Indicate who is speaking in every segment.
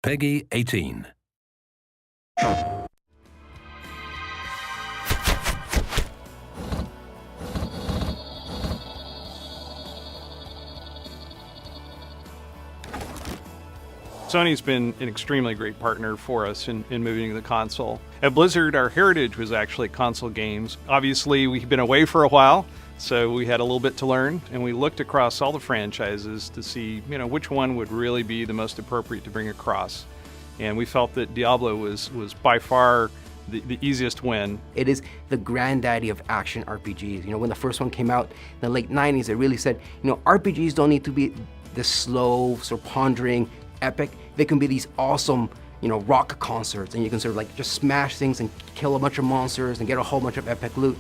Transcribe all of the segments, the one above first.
Speaker 1: Peggy 18.
Speaker 2: Sony's been an extremely great partner for us in moving to the console. At Blizzard, our heritage was actually console games. Obviously, we've been away for a while, so we had a little bit to learn, and we looked across all the franchises to see, which one would really be the most appropriate to bring across. And we felt that Diablo was by far the easiest win.
Speaker 3: It is the granddaddy of action RPGs. When the first one came out in the late 90s, it really said, RPGs don't need to be this slow, sort of pondering, epic. They can be these awesome, rock concerts, and you can sort of like just smash things and kill a bunch of monsters and get a whole bunch of epic loot.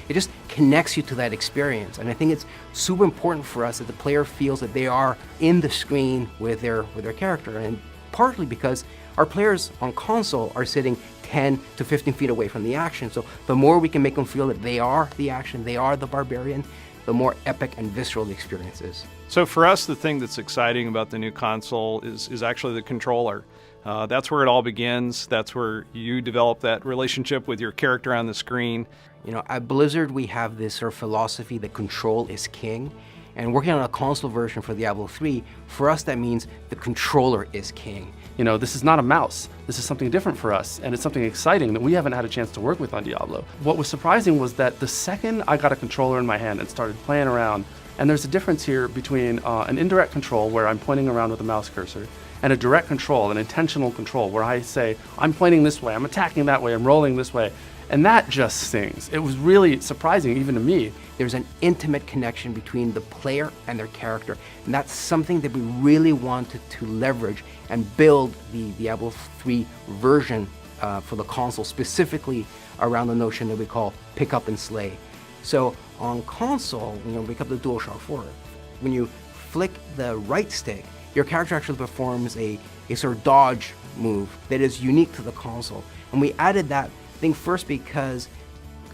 Speaker 3: It just connects you to that experience, and I think it's super important for us that the player feels that they are in the screen with their character, and partly because our players on console are sitting 10 to 15 feet away from the action, so the more we can make them feel that they are the action, they are the barbarian, the more epic and visceral the experience is.
Speaker 2: So for us, the thing that's exciting about the new console is actually the controller. That's where it all begins. That's where you develop that relationship with your character on the screen.
Speaker 3: At Blizzard, we have this sort of philosophy that control is king. And working on a console version for Diablo 3, for us that means the controller is king.
Speaker 4: This is not a mouse. This is something different for us, and it's something exciting that we haven't had a chance to work with on Diablo. What was surprising was that the second I got a controller in my hand and started playing around, and there's a difference here between an indirect control where I'm pointing around with a mouse cursor, and a direct control, an intentional control where I say, I'm pointing this way, I'm attacking that way, I'm rolling this way. And that just stings. It was really surprising, even to me.
Speaker 3: There's an intimate connection between the player and their character, and that's something that we really wanted to leverage and build the Diablo 3 version for the console, specifically around the notion that we call pick up and slay. So on console, pick up the DualShock 4. When you flick the right stick, your character actually performs a sort of dodge move that is unique to the console. And we added that thing first because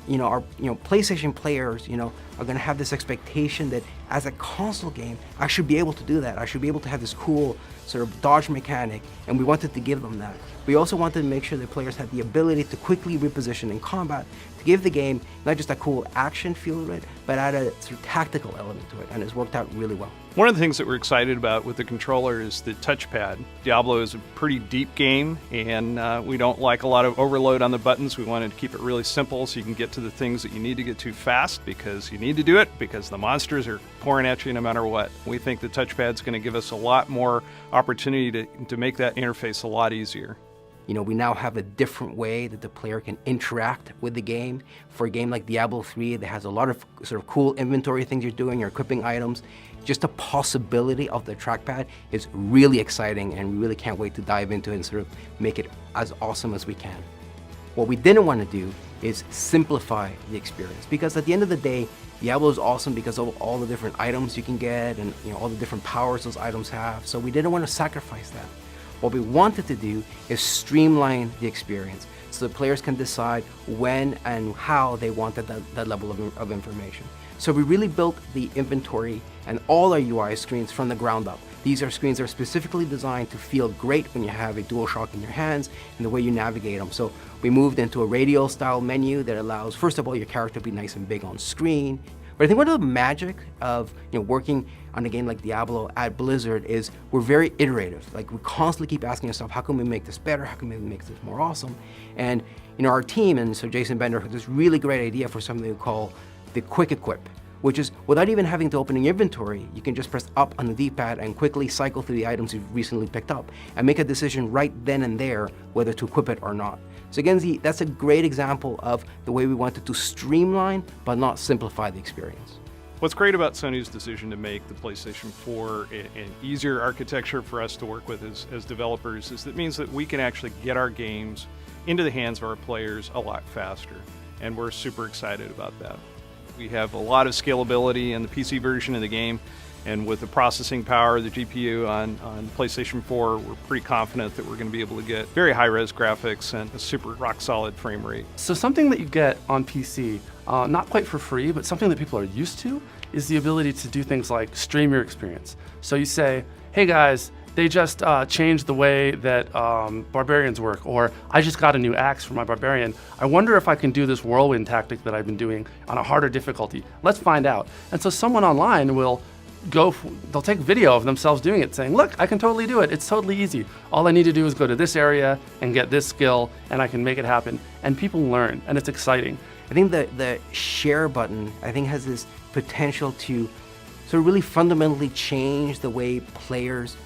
Speaker 3: our PlayStation players are going to have this expectation that as a console game I should be able to do that. I should be able to have this cool sort of dodge mechanic, and we wanted to give them that. We also wanted to make sure that players had the ability to quickly reposition in combat to give the game not just a cool action feel to it, but add a sort of tactical element to it, and it's worked out really well.
Speaker 2: One of the things that we're excited about with the controller is the touchpad. Diablo is a pretty deep game, and we don't like a lot of overload on the buttons. We wanted to keep it really simple so you can get to the things that you need to get to fast because you need to do it because the monsters are pouring at you no matter what. We think the touchpad's going to give us a lot more opportunity to make that interface a lot easier.
Speaker 3: We now have a different way that the player can interact with the game. For a game like Diablo 3 that has a lot of sort of cool inventory things you're doing, you're equipping items, just the possibility of the trackpad is really exciting, and we really can't wait to dive into it and sort of make it as awesome as we can. What we didn't want to do is simplify the experience, because at the end of the day, Diablo is awesome because of all the different items you can get and all the different powers those items have, so we didn't want to sacrifice that. What we wanted to do is streamline the experience so the players can decide when and how they wanted that level of information. So we really built the inventory and all our UI screens from the ground up. These are screens that are specifically designed to feel great when you have a DualShock in your hands and the way you navigate them. So we moved into a radial style menu that allows, first of all, your character to be nice and big on screen. But I think one of the magic of working on a game like Diablo at Blizzard is we're very iterative. Like, we constantly keep asking ourselves, how can we make this better? How can we make this more awesome? And our team, and so Jason Bender, has this really great idea for something we call the quick equip, which is without even having to open an inventory, you can just press up on the D-pad and quickly cycle through the items you've recently picked up and make a decision right then and there whether to equip it or not. So again, that's a great example of the way we wanted to streamline but not simplify the experience.
Speaker 2: What's great about Sony's decision to make the PlayStation 4 an easier architecture for us to work with as developers is that it means that we can actually get our games into the hands of our players a lot faster, and we're super excited about that. We have a lot of scalability in the PC version of the game, and with the processing power of the GPU on PlayStation 4, we're pretty confident that we're going to be able to get very high-res graphics and a super rock-solid frame rate.
Speaker 4: So something that you get on PC, not quite for free, but something that people are used to, is the ability to do things like stream your experience. So you say, hey guys, They just changed the way that barbarians work, or I just got a new axe for my barbarian. I wonder if I can do this whirlwind tactic that I've been doing on a harder difficulty. Let's find out. And so someone online will they'll take video of themselves doing it, saying, look, I can totally do it. It's totally easy. All I need to do is go to this area and get this skill, and I can make it happen. And people learn, and it's exciting.
Speaker 3: I think the share button, I think, has this potential to sort of really fundamentally change the way players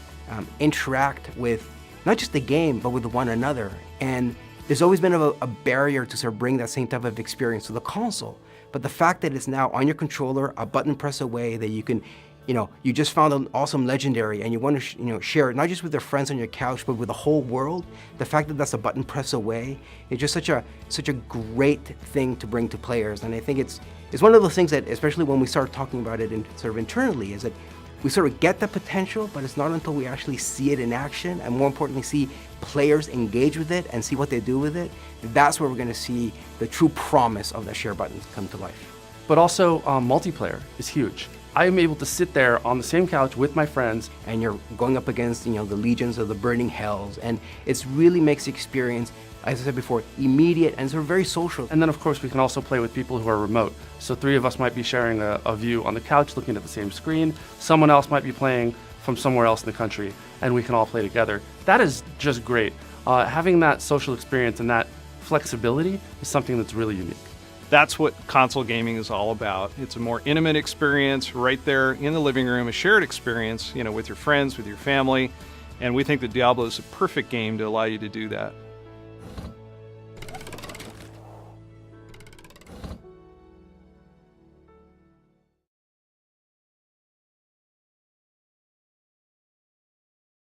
Speaker 3: interact with not just the game, but with one another. And there's always been a barrier to sort of bring that same type of experience to the console. But the fact that it's now on your controller, a button press away, that you can, you just found an awesome legendary and you want to, share it, not just with your friends on your couch, but with the whole world. The fact that that's a button press away is just such a great thing to bring to players. And I think it's one of those things that, especially when we start talking about it sort of internally, is that we sort of get the potential, but it's not until we actually see it in action, and more importantly, see players engage with it and see what they do with it. That's where we're going to see the true promise of the share buttons come to life.
Speaker 4: But also, multiplayer is huge. I am able to sit there on the same couch with my friends.
Speaker 3: And you're going up against, the legions of the burning hells, and it really makes the experience, as I said before, immediate and sort of very social.
Speaker 4: And then, of course, we can also play with people who are remote. So 3 of us might be sharing a view on the couch looking at the same screen. Someone else might be playing from somewhere else in the country, and we can all play together. That is just great. Having that social experience and that flexibility is something that's really unique.
Speaker 2: That's what console gaming is all about. It's a more intimate experience right there in the living room, a shared experience, with your friends, with your family. And we think that Diablo is a perfect game to allow you to do that.